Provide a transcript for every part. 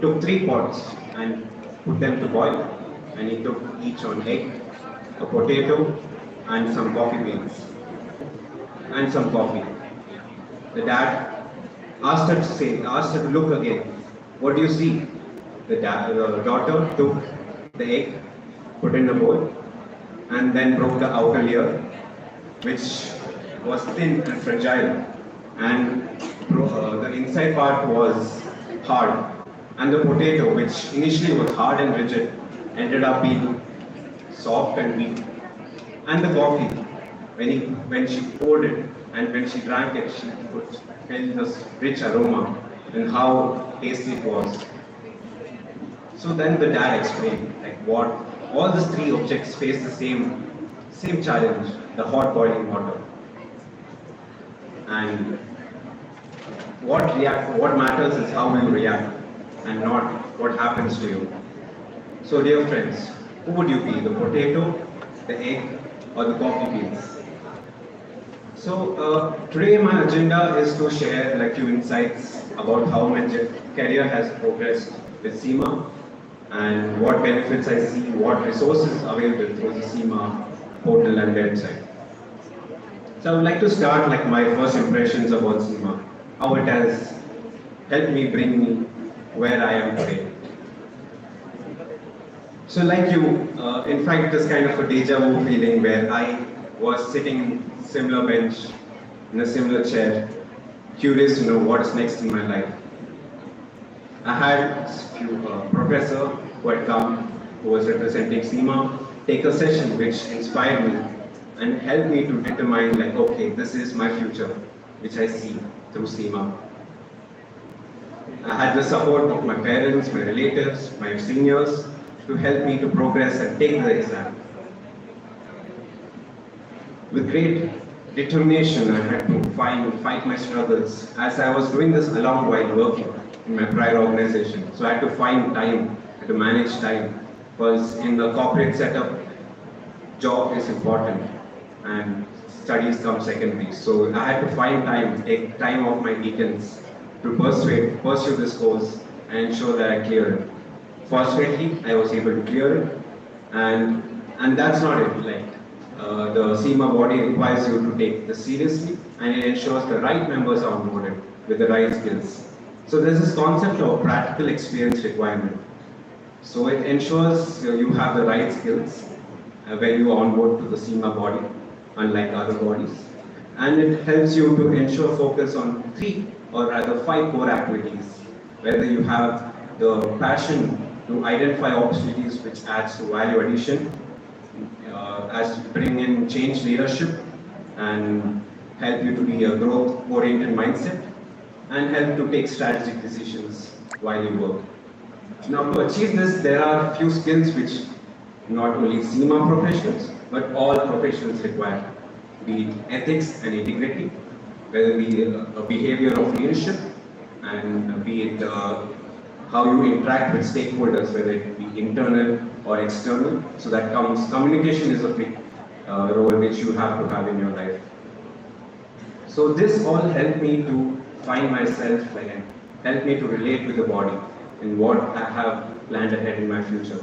took 3 pots and put them to boil, and he took each one egg, a potato, and some coffee beans, and some coffee. The dad asked her to look again. What do you see? The daughter took the egg, put in the bowl, and then broke the outer layer, which was thin and fragile, and the inside part was hard. And the potato, which initially was hard and rigid, ended up being soft and weak. And the coffee, when she poured it and when she drank it, she could feel this rich aroma and how tasty it was. So then the dad explained like what all these three objects face the same challenge, the hot boiling water. And what matters is how you react and not what happens to you. So dear friends, who would you be? The potato, the egg, or the coffee beans? So today my agenda is to share like few insights about how my career has progressed with Cima and what benefits I see, what resources available through the Cima portal and website. So I would like to start like my first impressions about Cima, how it has helped me bring me where I am today. So like you, in fact, this kind of a deja vu feeling where I was sitting in similar bench, in a similar chair, curious to know what's next in my life. I had a few professor who had come, who was representing Cima, take a session which inspired me and helped me to determine like, okay, this is my future, which I see through Cima. I had the support of my parents, my relatives, my seniors to help me to progress and take the exam. With great determination, I had to fight my struggles as I was doing this along while working in my prior organization. So I had to find time, to manage time, because in the corporate setup, job is important and studies come secondary. So I had to find time, take time off my weekends to pursue this course and ensure that I clear it. Fortunately, I was able to clear it, and that's not it. Like the Cima body requires you to take this seriously, and it ensures the right members are onboarded with the right skills. So there's this concept of practical experience requirement. So it ensures you have the right skills when you are on board to the Cima body, unlike other bodies. And it helps you to ensure focus on 3 or rather 5 core activities, whether you have the passion to identify opportunities which adds to value addition, as bring in change leadership and help you to be a growth-oriented mindset and help to take strategic decisions while you work. Now to achieve this, there are a few skills which not only Cima professionals, but all professionals require, be it ethics and integrity, whether it be a behavior of leadership, and be it how you interact with stakeholders, whether it be internal or external. So that communication is a big role which you have to have in your life. So this all helped me to find myself and helped me to relate with the body and what I have planned ahead in my future.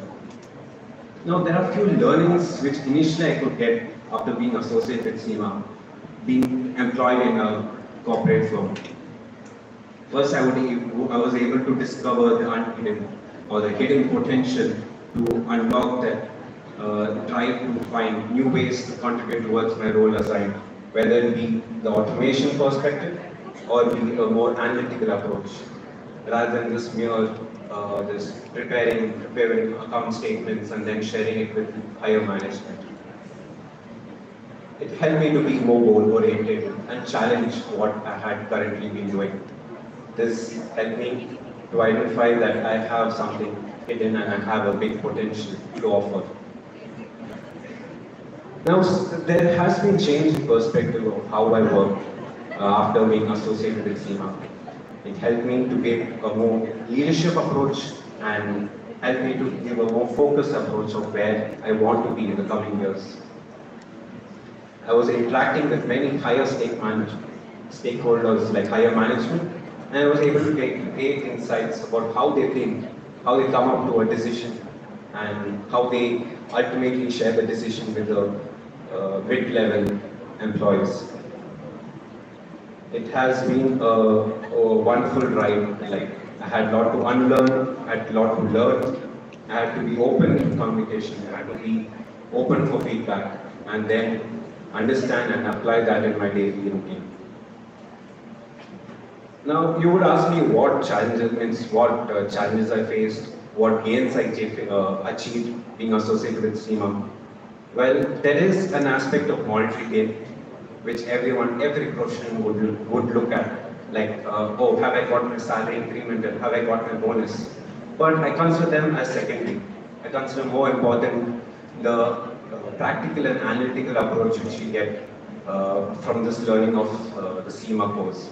Now there are few learnings which initially I could get after being associated with Cima, being employed in a corporate firm. First, I was able to discover the unhidden or the hidden potential to unlock that drive to find new ways to contribute towards my role assigned, whether it be the automation perspective or be a more analytical approach, rather than just mere just preparing account statements and then sharing it with higher management. It helped me to be more goal-oriented and challenge what I had currently been doing. This helped me to identify that I have something hidden and I have a big potential to offer. Now, there has been change in perspective of how I work after being associated with Cima. It helped me to get a more leadership approach and helped me to give a more focused approach of where I want to be in the coming years. I was interacting with many higher stakeholders like higher management And I was able to take great insights about how they think, how they come up to a decision, and how they ultimately share the decision with the mid-level employees. It has been a wonderful ride. Like, I had a lot to unlearn, I had a lot to learn. I had to be open in communication. I had to be open for feedback, and then understand and apply that in my daily routine. Now, you would ask me what challenges means, what challenges I faced, what gains I achieved being associated with Cima. Well, there is an aspect of monetary gain which every professional would look at. Like, oh, have I got my salary incremented? Have I got my bonus? But I consider them as secondary. I consider more important the practical and analytical approach which we get from this learning of the Cima course.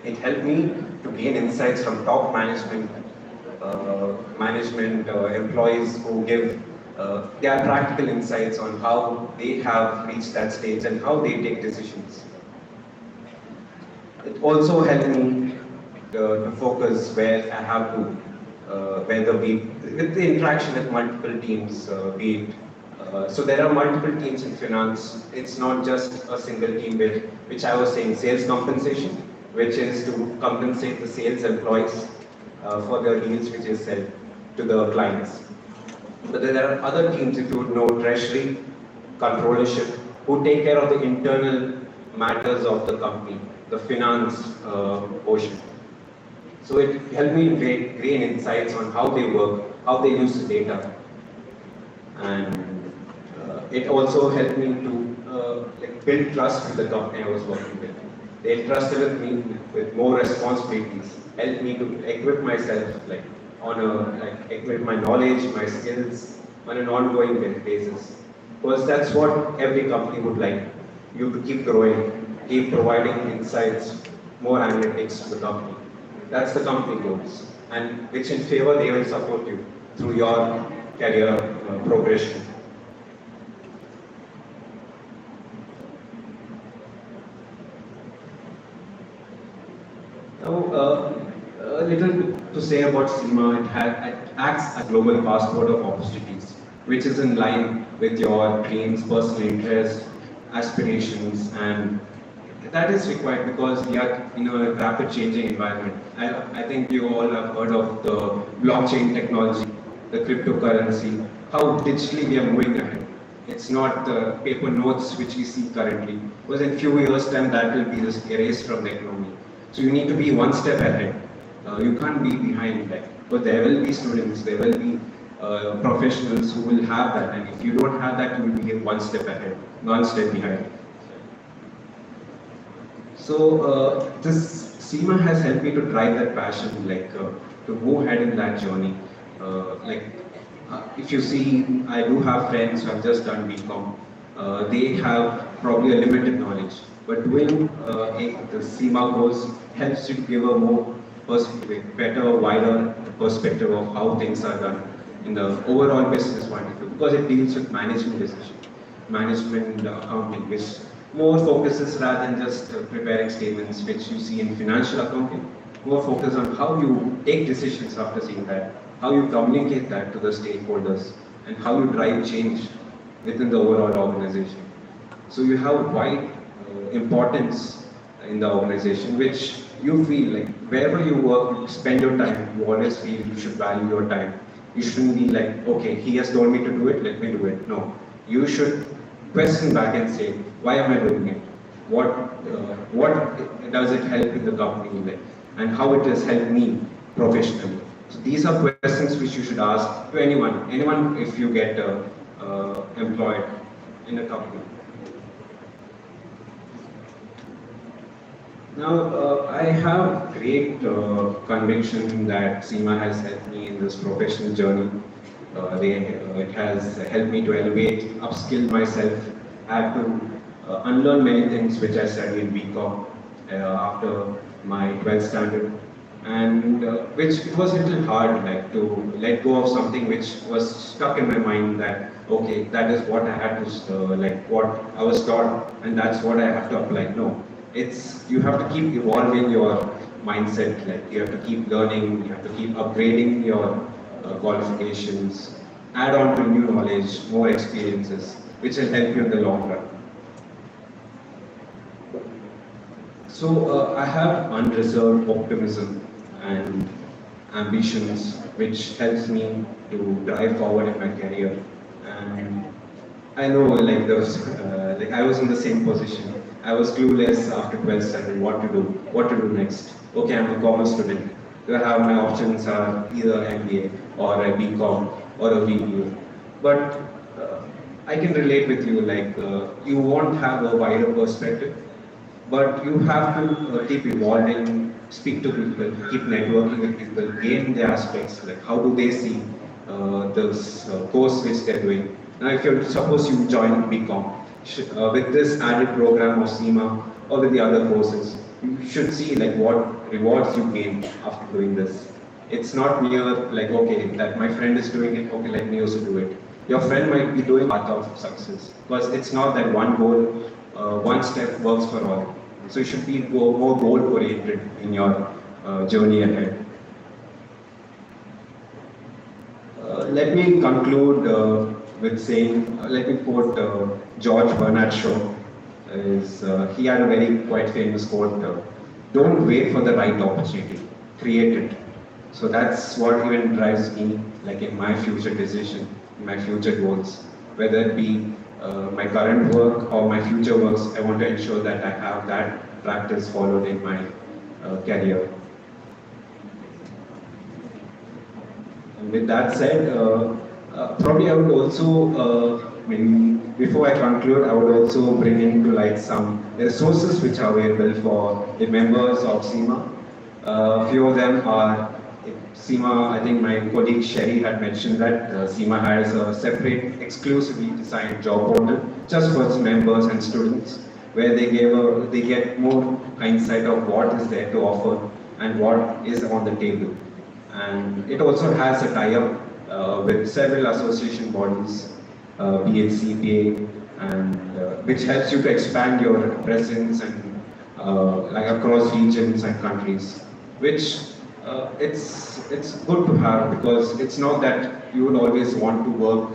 It helped me to gain insights from top management employees who give their practical insights on how they have reached that stage and how they take decisions. It also helped me to focus where I have to, with the interaction with multiple teams, be it so there are multiple teams in finance. It's not just a single team which I was saying, sales compensation, which is to compensate the sales employees for their deals which is sell to the clients. But then there are other teams, if you would know, treasury, controllership, who take care of the internal matters of the company, the finance portion. So it helped me gain insights on how they work, how they use the data, and it also helped me to build trust with the company I was working with. They trusted with me with more responsibilities, helped me to equip myself equip my knowledge, my skills on an ongoing basis. Because that's what every company would like, you to keep growing, keep providing insights, more analytics to the company. That's the company goals, and which in favor they will support you through your career progression. Now, a little to say about Cima. It acts as a global passport of opportunities, which is in line with your dreams, personal interests, aspirations, and that is required because we are in a rapid changing environment. I think you all have heard of the blockchain technology, the cryptocurrency, how digitally we are moving ahead. It's not the paper notes which we see currently, because in few years' time that will be just erased from the economy. So you need to be one step ahead. You can't be behind that. But there will be students, there will be professionals who will have that, and if you don't have that, you will be one step ahead, one step behind. So this Cima has helped me to drive that passion, to move ahead in that journey. If you see, I do have friends who have just done BCom. They have probably a limited knowledge, but doing the Cima course helps you to give a more better, wider perspective of how things are done in the overall business point of view, because it deals with management decision, management accounting, which more focuses rather than just preparing statements, which you see in financial accounting, more focus on how you take decisions after seeing that, how you communicate that to the stakeholders, and how you drive change within the overall organization. So you have wide importance in the organization, which you feel like wherever you work, you spend your time, you always feel you should value your time. You shouldn't be like, okay, he has told me to do it, let me do it. No, you should question back and say, why am I doing it? What does it help in the company with? And how it has helped me professionally? So these are questions which you should ask to anyone if you get employed in a company. Now, I have great conviction that Cima has helped me in this professional journey. It has helped me to elevate, upskill myself. I have to unlearn many things which I studied in BCom after my 12th standard, and which it was a little hard, to let go of something which was stuck in my mind that okay, that is what I had to what I was taught, and that's what I have to apply. No, you have to keep evolving your mindset. Like you have to keep learning, you have to keep upgrading your qualifications, add on to new knowledge, more experiences, which will help you in the long run. So I have unreserved optimism and ambitions, which helps me to drive forward in my career. And I know, like I was in the same position. I was clueless after 12th standard what to do next. Okay, I'm a commerce student. Do I have my options are either MBA or a BCom or a BBA. But I can relate with you. Like you won't have a wider perspective, but you have to keep evolving, speak to people, keep networking with people, gain their aspects, like how do they see this course which they're doing. Now, if you suppose you join BCom, with this added program of Cima or with the other courses, you should see like what rewards you gain after doing this. It's not mere like, okay, that my friend is doing it, okay, let me also do it. Your friend might be doing path of success, because it's not that one goal, one step works for all. So you should be more goal-oriented in your journey ahead. Let me conclude with saying, let me quote George Bernard Shaw. He had a very quite famous quote, don't wait for the right opportunity, create it. So that's what even drives me, like in my future decision, in my future goals, whether it be my current work or my future works. I want to ensure that I have that practice followed in my career. And with that said, probably I would also, maybe before I conclude, I would also bring into light some resources which are available for the members of Cima. A few of them are Cima. I think my colleague Sherry had mentioned that Cima has a separate, exclusively designed job portal just for its members and students, where they get more insight of what is there to offer and what is on the table. And it also has a tie-up with several association bodies, be it CPA, and which helps you to expand your presence and like across regions and countries, which it's good to have, because it's not that you would always want to work.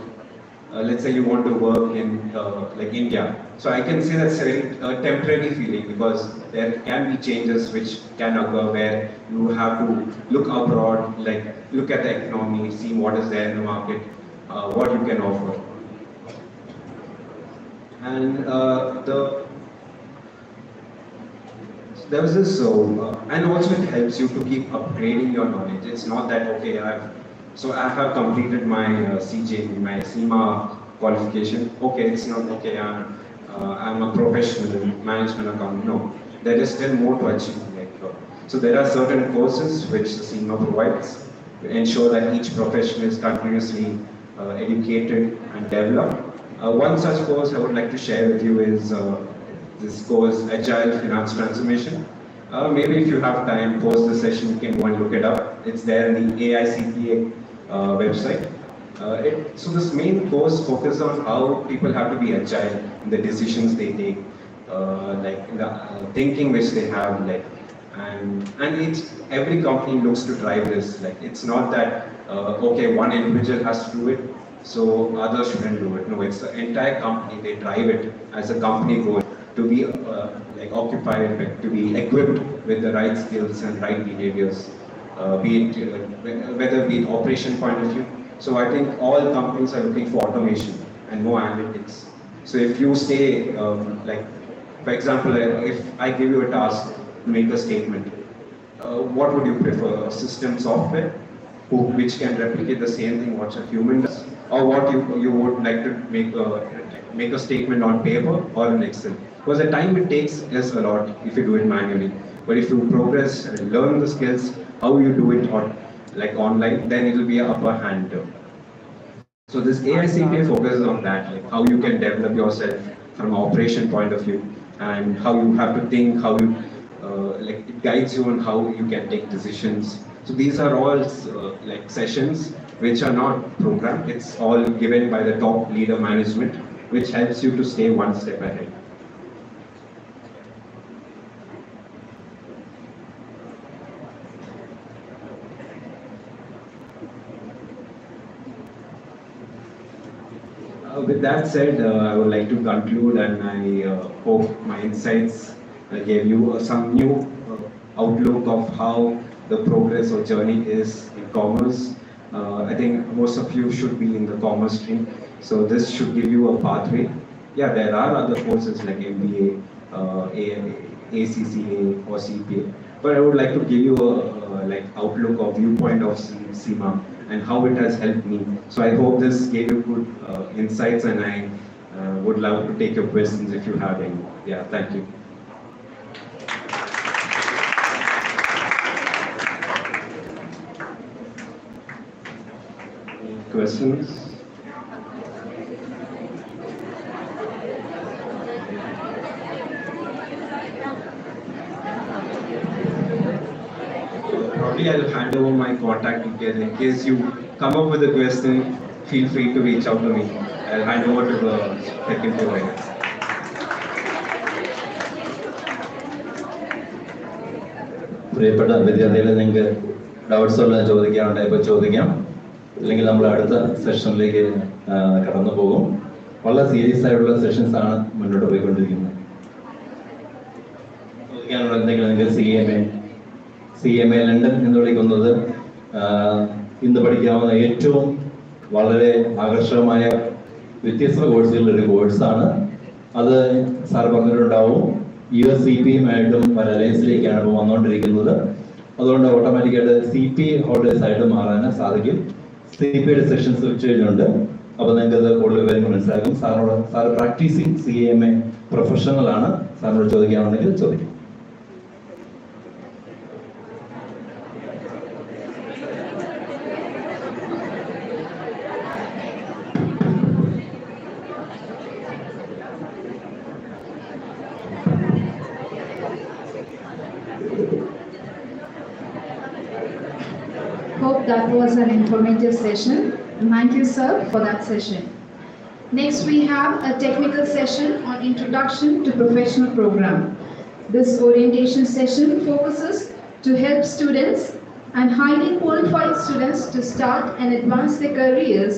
Let's say you want to work in like India. So I can say that's a very temporary feeling, because there can be changes which can occur where you have to look abroad, like look at the economy, see what is there in the market, what you can offer. And there was this, and also it helps you to keep upgrading your knowledge. It's not that, okay, I have completed my CJ, my Cima qualification. Okay, it's not, okay, I'm a professional in management accounting. No, there is still more to achieve. So there are certain courses which the Cima provides to ensure that each professional is continuously educated and developed. One such course I would like to share with you is this course, Agile Finance Transformation. Maybe if you have time, post the session, you can go and look it up. It's there in the AICPA website. So this main course focuses on how people have to be agile in the decisions they take, like in the thinking which they have, like, and every company looks to drive this. Like it's not that okay, one individual has to do it, so others shouldn't do it. No, it's the entire company. They drive it as a company goal to be like occupied, to be equipped with the right skills and right behaviors, be it whether be it operation point of view. So I think all companies are looking for automation and more analytics. So if you stay like, for example, if I give you a task to make a statement, what would you prefer? A system software which can replicate the same thing what a human does, or what you would like to make a statement on paper or in Excel? Because the time it takes is a lot if you do it manually. But if you progress and learn the skills, how you do it on like online, then it will be an upper hand. So this AICPA focuses on that, like how you can develop yourself from an operation point of view, and how you have to think, how you like it guides you on how you can take decisions. So these are all like sessions which are not programmed. It's all given by the top leader management, which helps you to stay one step ahead. With that said, I would like to conclude, and I hope my insights gave you some new outlook of how the progress or journey is in commerce. I think most of you should be in the commerce stream, so this should give you a pathway. Yeah, there are other courses like MBA, ACCA or CPA, but I would like to give you a like outlook or viewpoint of Cima and how it has helped me. So I hope this gave you good insights, and I would love to take your questions if you have any. Yeah, thank you. Any questions? Probably I'll hand over my contact details in case you come up with a question. Feel free to reach out to me. I'll hand over to the second provider. പ്രിയപ്പെട്ട വിദ്യാർത്ഥികളെ, നിങ്ങൾക്ക് doubts ഉള്ളത് ചോദിക്കാനുണ്ടെങ്കിൽ ഇപ്പോൾ ചോദിക്കാം, അല്ലെങ്കിൽ നമ്മൾ അടുത്ത സെഷനിലേക്ക് കടന്നു പോകും. വളരെ സീരിയസ് ആയിട്ടുള്ള സെഷൻസ് ആണ് മുന്നോട്ട് പോയിക്കൊണ്ടിരിക്കുന്നത്. ചോദിക്കാനുള്ള എന്തെങ്കിലും നിങ്ങൾക്ക് സി എം എ ലണ്ടൻ എന്ന് വിളിക്കുന്നത് ഇന്ന് പഠിക്കാവുന്ന ഏറ്റവും വളരെ ആകർഷകമായ വ്യത്യസ്ത കോഴ്സുകളുടെ ഒരു കോഴ്സാണ്. അത് സാർ പറഞ്ഞിട്ടുണ്ടാവും, USCPയുമായിട്ടും ഒരു അലയൻസിലേക്കാണ് ഇപ്പോൾ വന്നുകൊണ്ടിരിക്കുന്നത്. അതുകൊണ്ട് ഓട്ടോമാറ്റിക്കായിട്ട് CP ഹോൾഡേഴ്സ് ആയിട്ട് മാറാൻ സാധിക്കും. CPയുടെ സെഷൻസ് ഉച്ചകഴിഞ്ഞുണ്ട്. അപ്പോൾ നിങ്ങൾക്ക് അത് കൂടുതൽ കാര്യങ്ങൾ മനസ്സിലാക്കും. സാർ പ്രാക്ടീസിങ് CMA പ്രൊഫഷണൽ ആണ്. സാറിനോട് ചോദിക്കാനുണ്ടെങ്കിൽ ചോദിക്കും. Hope that was an informative session. Thank you, sir, for that session. Next, we have a technical session on Introduction to Professional Program. This orientation session focuses to help students and highly qualified students to start and advance their careers